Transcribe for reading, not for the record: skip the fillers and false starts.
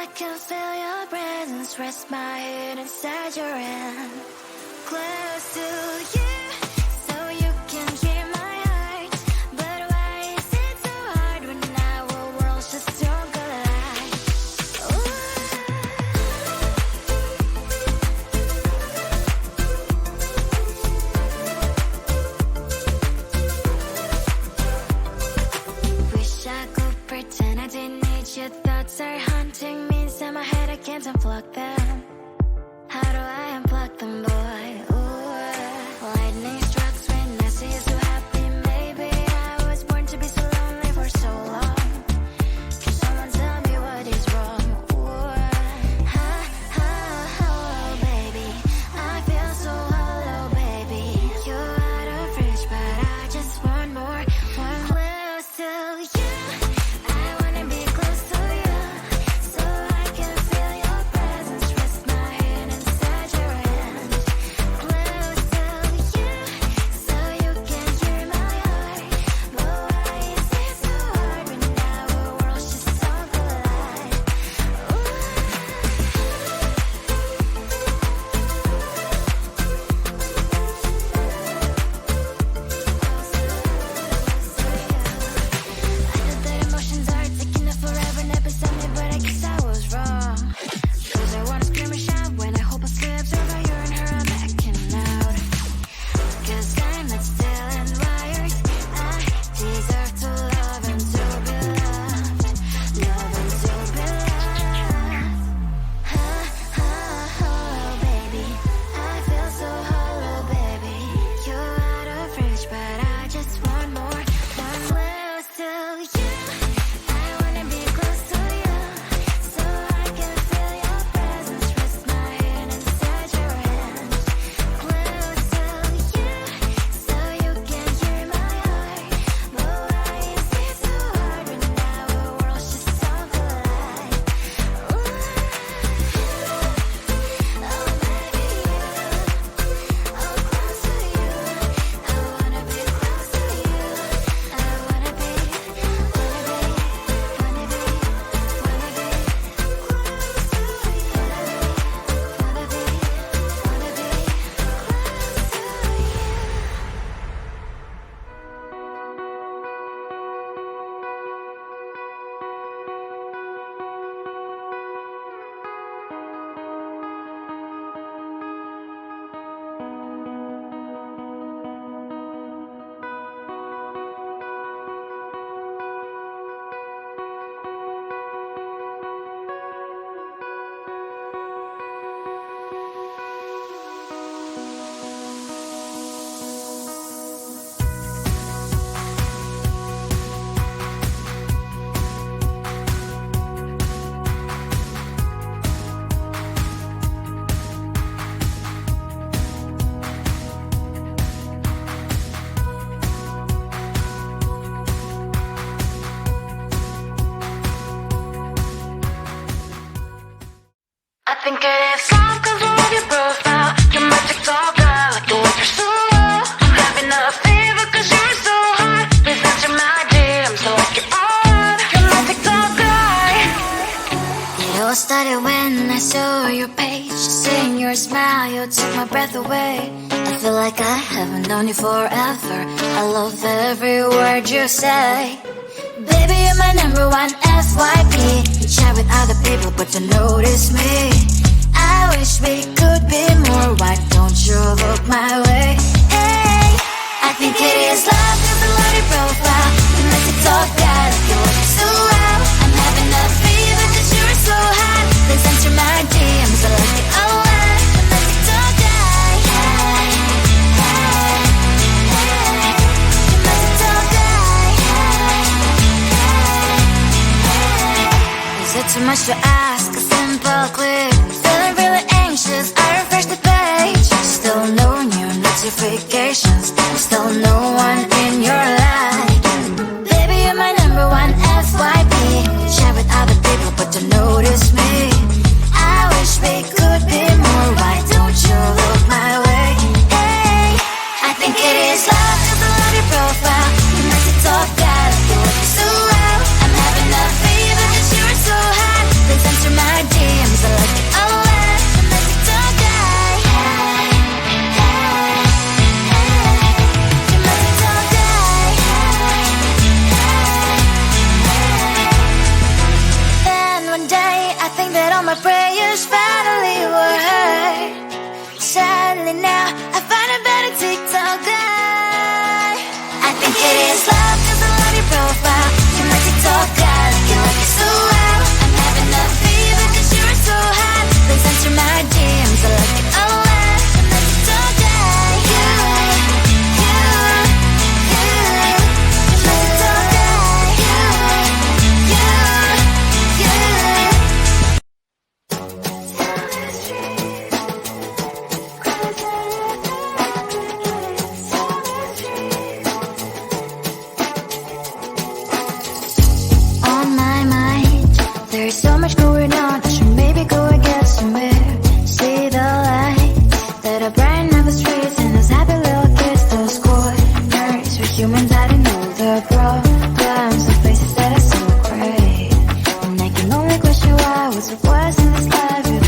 I can feel your presence, rest my head inside your hand. Close to you, so you can hear my heart. But why is it so hard when our worlds just don't collide? Wish I could pretend I didn't need your thoughts are haunting me inside my head. I can't unplug them. How do I unplug them, boy? Ooh, lightning strikes when I see you so happy. Maybe I was born to be so lonely for so long. Can someone tell me what is wrong? Ooh, baby, I feel so hollow, baby. You're out of reach, but I just want more, one close to you. I wanna be close to you, so I can feel your presence, rest my head inside your hand. Close to you, so you can hear my heart. But why is it so hard when our worlds just don't collide? I know that emotions are taking up forever, never beside me, but I guess I was wrong. Cause I wanna scream and shout when I hope I slips over you and her, I'm backing out. Cause I'm not still and wired. I deserve to love and to be loved. Love and to be loved. Baby, I feel so hollow, baby. You're out of reach, but I just want more, one close to you. I wanna be close to you, so I can feel your presence, rest my head inside your hand. Close to you, so you can hear my heart. But why is it so hard when our worlds just don't collide? Oh baby, oh close to you. I wanna be close to you. I wanna be I think it is all 'cause of your profile. Your magic's all got like the water so low. I'm having a fever 'cause you're so hot. Please answer my DMs so I can on. Your magic's all got. It all started when I saw your page. Seeing your smile, you took my breath away. I feel like I haven't known you forever. I love every word you say. Baby, you're my number one FYP. You chat with other people, but you notice me. I wish we could be more. Why don't you look my way? Hey, I think it is love 'cause I love your profile. You make it talk bad, you look so well. I'm having a fever 'cause you're so hot. Please answer my DMs, I like it a lot. You make it talk die. Hey, hey, hey. You make it talk die. Is it too much to ask? A simple click. Feeling really anxious, I refresh the page. Still no new notifications. Still no one in your life. Baby, you're my number one FYP. Share with other people, but you notice me. I wish we could be more. Why don't you look my way? Hey, I think it is love 'cause I love your profile. You make it talk bad, you look so well. I'm having a fever 'cause you're so hot. Please answer love you.